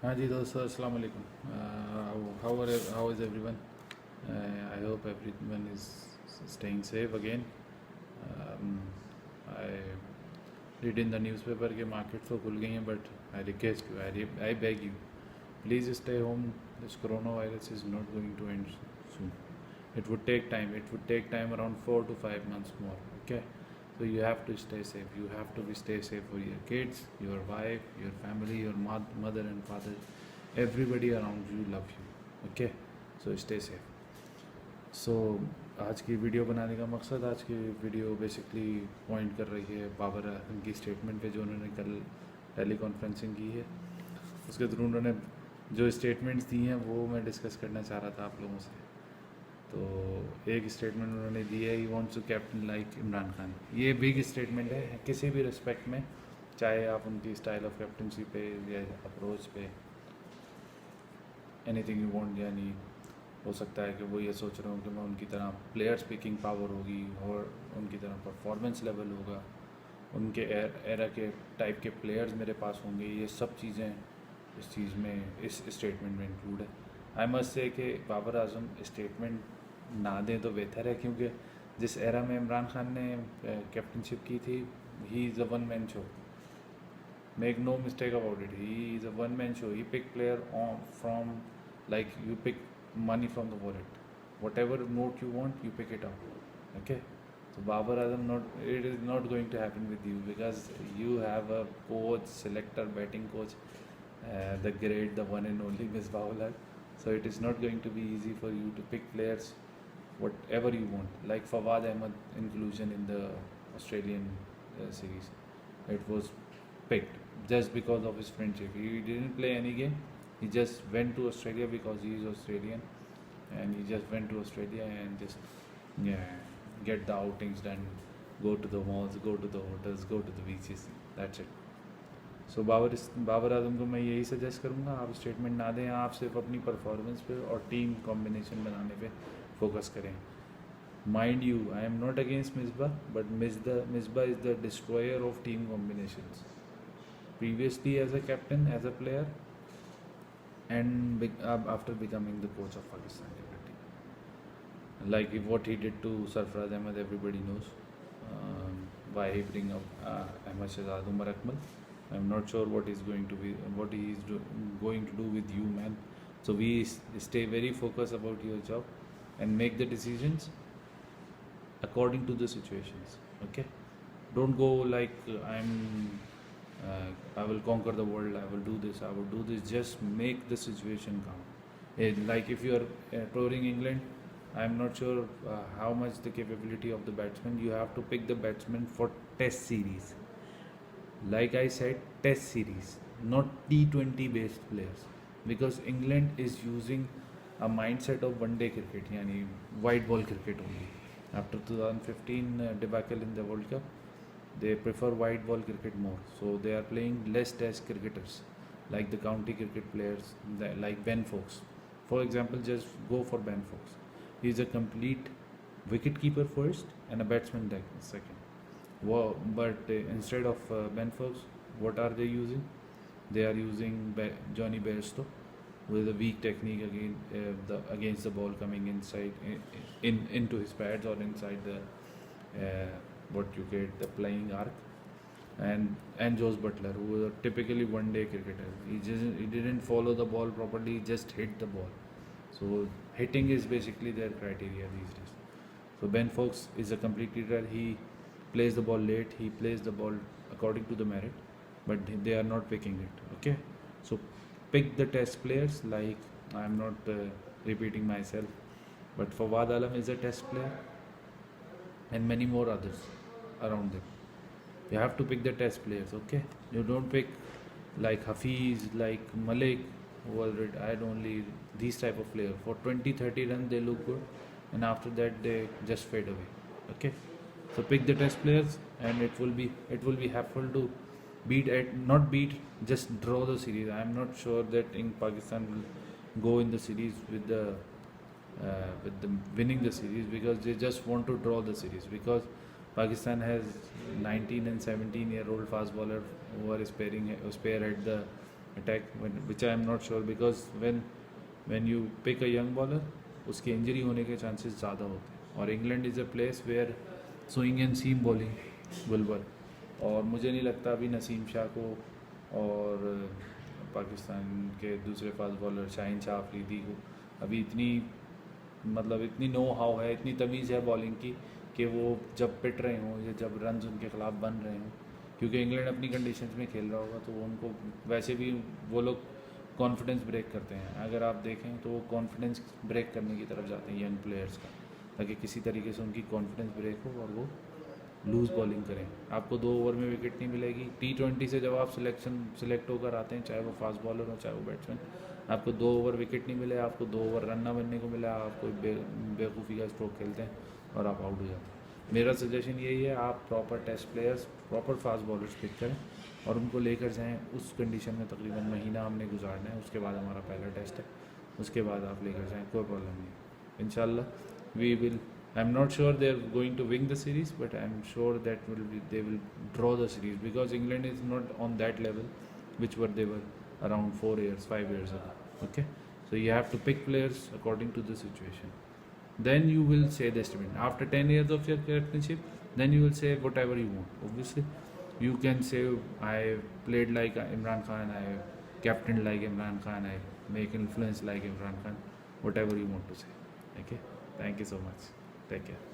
हाँ जी दोस्तों, अस्सलाम वालेकुम। How is everyone? I hope everyone is staying safe again. um, I read in the newspaper कि markets तो खुल गई हैं, but I request you, I beg you, please stay home. This coronavirus is not going to end soon. It would take time. It would take time, around 4 to 5 months more. Okay, so you have to stay safe. You have to stay safe for your kids, your wife, your family, your mother and father. Everybody around you love you. Okay, so stay safe. सो आज की video बनाने का मकसद, आज की video basically point कर रही है बाबर आजम की स्टेटमेंट पे जो उन्होंने कल टेली कॉन्फ्रेंसिंग की है। उसके थ्रू उन्होंने जो स्टेटमेंट्स दी हैं वो मैं डिस्कस करना चाह रहा था आप लोगों से। तो एक स्टेटमेंट उन्होंने दी है, he wants to captain like Imran Khan. ये बिग स्टेटमेंट है किसी भी रिस्पेक्ट में, चाहे आप उनकी स्टाइल ऑफ कैप्टनसी पे या approach pay anything you want, यानी हो सकता है कि वो ये सोच रहे हो कि मैं उनकी तरह प्लेयर स्पीकिंग पावर होगी और उनकी तरह परफॉर्मेंस लेवल होगा, उनके एरा के टाइप के प्लेयर्स मेरे पास होंगे। ये सब चीज़ें इस चीज़ में, इस स्टेटमेंट में इंक्लूड है। आई मस्ट से कि बाबर आजम स्टेटमेंट ना दें तो बेहतर है, क्योंकि जिस एरा में इमरान खान ने कैप्टनशिप की थी, he is a one man show. Make no mistake about it, he is a one man show. He pick player from, like you pick money from the wallet, whatever note you want you pick it up. Okay, so Babar Azam, not, it is not going to happen with you, because you have a coach, selector, batting coach, the great, the one and only Misbah-ul Haq. So it is not going to be easy for you to pick players whatever you want, like Fawad Ahmed inclusion in the Australian series. It was picked just because of his friendship. He didn't play any game, he just went to Australia because he is Australian, and he just went to Australia and just, yeah, get the outings done, go to the malls, go to the hotels, go to the beaches. That's it. सो बाबर आजम को मैं यही suggest करूँगा, आप statement ना दें, आप सिर्फ अपनी परफॉर्मेंस पे और टीम कॉम्बिनेशन बनाने पे फोकस करें। Mind you, I am not against Misbah, but Misbah is the destroyer of team combinations. Previously as a captain, as a player, and after becoming the coach of Pakistan cricket team. Like what he did to Sarfaraz Ahmed, everybody knows. Why he bring up Ahmed Shahzad, Umar Akmal. I'm not sure what is going to be, what he is going to do with you, man. So we stay very focused about your job and make the decisions according to the situations. Okay, don't go like I will conquer the world, I will do this, I will do this. Just make the situation count. Like if you are touring England, I am not sure how much the capability of the batsman. You have to pick the batsman for test series. Like I said, test series, not T20 based players, because England is using a mindset of one day cricket, yani white ball cricket only. After 2015 debacle in the World Cup, they prefer white ball cricket more, so they are playing less test cricketers, like the county cricket players, like Ben Fox. For example, just go for Ben Fox. He is a complete wicket keeper first and a batsman second. Wow, but instead of Ben Fox, what are they using? They are using Johnny Bairstow with a weak technique against the ball coming inside into his pads or inside the what you get the playing arc, and Josh Butler, who was a typically one day cricketer. He didn't follow the ball properly, he just hit the ball. So hitting is basically their criteria these days. So Ben Fox is a complete cricketer. He plays the ball late, he plays the ball according to the merit, but they are not picking it. Okay, so pick the test players. Like, I am not repeating myself, but Fawad Alam is a test player, and many more others around them. You have to pick the test players. Okay, you don't pick like Hafiz, like Malik, who was retired, only these type of players. For 20-30 runs they look good, and after that they just fade away. Okay, so pick the test players, and it will be helpful to not beat, just draw the series. I am not sure that in Pakistan will go in the series with the winning the series, because they just want to draw the series, because Pakistan has 19 and 17-year-old fast bowler who are spearhead the attack, which I am not sure, because when you pick a young bowler, उसके injury होने के chances ज़्यादा होते हैं. और England is a place where swing and seam bowling will work. और मुझे नहीं लगता अभी नसीम शाह को और पाकिस्तान के दूसरे फास्ट बॉलर शाहीन शाह अफरीदी को अभी इतनी नो हाउ है, इतनी तमीज़ है बॉलिंग की कि वो जब पिट रहे हों या जब रन्स उनके ख़िलाफ़ बन रहे हों, क्योंकि इंग्लैंड अपनी कंडीशंस में खेल रहा होगा, तो उनको वैसे भी वो लोग कॉन्फिडेंस ब्रेक करते हैं. अगर आप देखें तो वो कॉन्फिडेंस ब्रेक करने की तरफ जाते हैं यंग प्लेयर्स का, ताकि किसी तरीके से उनकी कॉन्फिडेंस ब्रेक हो और वो लूज़ बॉलिंग करें. आपको 2 ओवर में विकेट नहीं मिलेगी. T20 से जब आप सिलेक्ट होकर आते हैं, चाहे वो फास्ट बॉलर हो चाहे वो बैट्समैन, आपको 2 ओवर विकेट नहीं मिले, आपको 2 ओवर रन ना बनने को मिला, आप कोई बेवकूफ़ी का स्ट्रोक खेलते हैं और आप आउट हो जाते हैं. मेरा सजेशन यही है, आप proper test players, proper fast bowlers pick करें और उनको लेकर जाएँ. उस कंडीशन में तकरीबन महीना हमने गुजारना है, उसके बाद हमारा पहला टेस्ट है, उसके बाद आप लेकर जाएँ, कोई प्रॉब्लम नहीं. इंशाल्लाह we will. I'm not sure they're going to win the series, but I'm sure that they will draw the series, because England is not on that level which were they were around 5 years ago. Okay, so you have to pick players according to the situation. Then you will say the statement. After 10 years of your captainship, then you will say whatever you want. Obviously, you can say I played like Imran Khan, I captained like Imran Khan, I make influence like Imran Khan, whatever you want to say. Okay, thank you so much. Take care.